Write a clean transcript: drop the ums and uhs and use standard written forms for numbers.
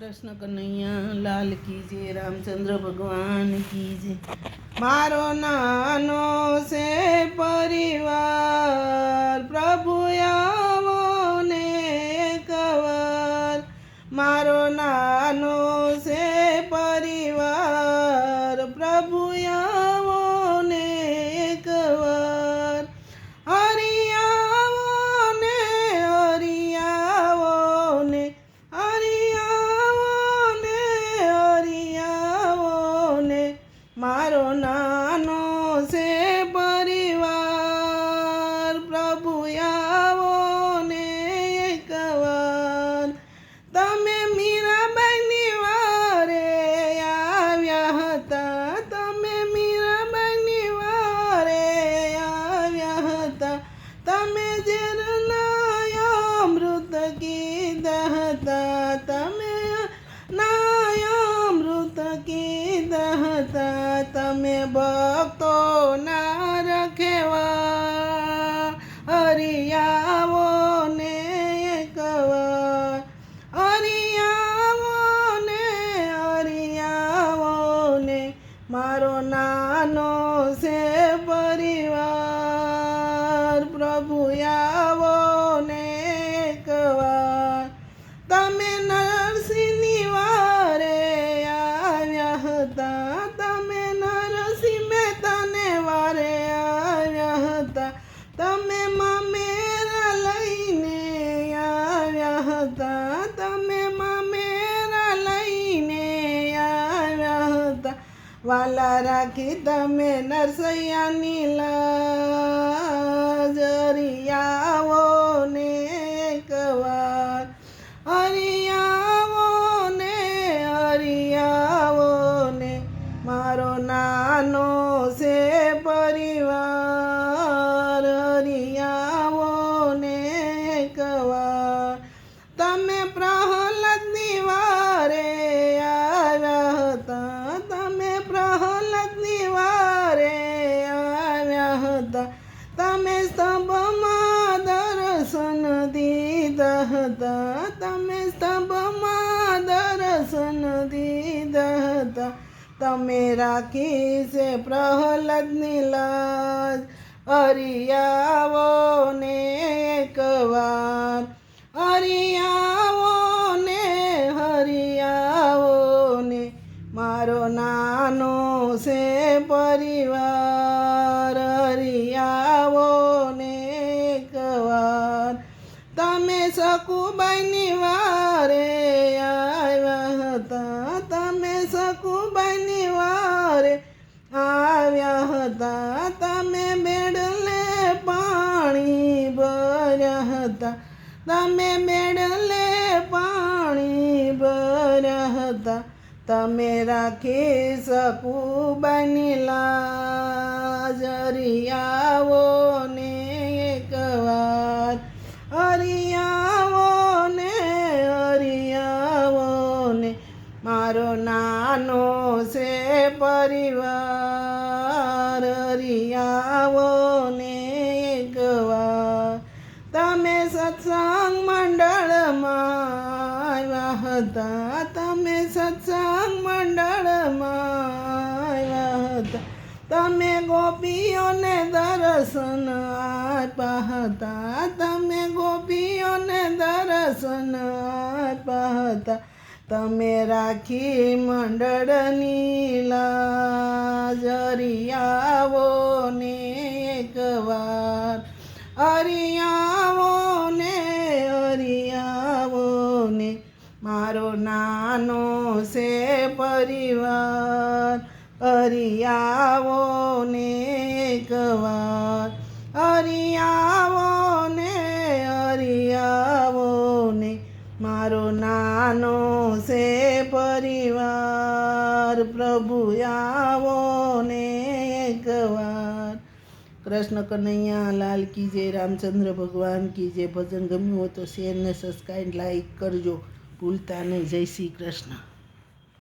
कृष्ण कन्हैया लाल की जय, रामचंद्र भगवान की जय। मारो नानो से परिवार प्रभु आवो ने कवर। मारो नानो से परिवार प्रभु आवो ने कवर। हरियावो ने हरियावो ने हरियावो ने हरियावो ने मारो नानो से परिवार प्रभु आवो ने एकવાર। તમે મીરાબાઈની વારે આવ્યા હતા, તમે મીરાબાઈની વારે આવ્યા હતા, તમે ઝેરના અમૃત કીધા હતા, તમે અમૃત કીધા હતા, તમે ભક્તોના રખેવા હરિયાવો ને એકવાર। હરિયાવો ને મારો નાનો છે પરિવાર પ્રભુ આવો ને એકવાર। તમે નરસિંહની વારે આવ્યા હતા, તમે નરસિંહ મહેતાને વારે આવ્યા હતા, તમે મામેરા લઈને આવ્યા હતા, તમે મામેરા લઈને આવ્યા હતા। વાલા રાખી તમે નરસૈયાની લાજ હરિયાવો ને એકવાર। હરિયાવો ને મારો નાનો છે પરિવાર હરિયાવો ને એકવાર। તમે પ્રહલાદની વારે આવ્યા હતા, તમે પ્રહલાદની વારે આવ્યા હતા, તમે સ્તંભમાં દર્શન દીધા હતા, તમે સ્તંભમાં દર્શન દીધા હતા, તમે રાખી છે પ્રહલાદની લાજ હરિયાવો ને એકવાર। હરિયાવો ને મારો નાનો છે પરિવાર હરિયાવો ને એકવાર। તમે સકુબાઈની વારે આવ્યા હતા, તમે સકુબાઈની વારે આવ્યા હતા, તમે બેડલે પાણી ભર્યા હતા, તમે બેડલે પાણી ભર્યા હતા, તમે રાખી સકુબાઈની લાજ હરિયાવો ને એકવાર। હરિયાવો ને મારો નાનો છે પરિવાર હરિયાવો ને એકવાર। તમે સત્સંગ મંડળમાં આવ્યા હતા, તમે સત્સંગ મંડળમાં આવ્યા હતા, તમે ગોપીઓને દર્શન આપ્યા હતા, તમે ગોપીઓને દર્શન આપ્યા હતા, તમે રાખી મંડળની લાજ હરિયાવો ને એકવાર। હરિયાવો ને મારો નાનો છે પરિવાર હરિયાવો ને એકવાર। હરિયાવો ને મારો નાનો છે પરિવાર પ્રભુ આવો ને એકવાર। कृष्ण कन्हैया लाल की जय, रामचंद्र भगवान की जय। भजन गम्યું હોય તો શેર ને સબસ્ક્રાઈબ લાઈક કરજો ભૂલતા નહીં। જય શ્રી કૃષ્ણ।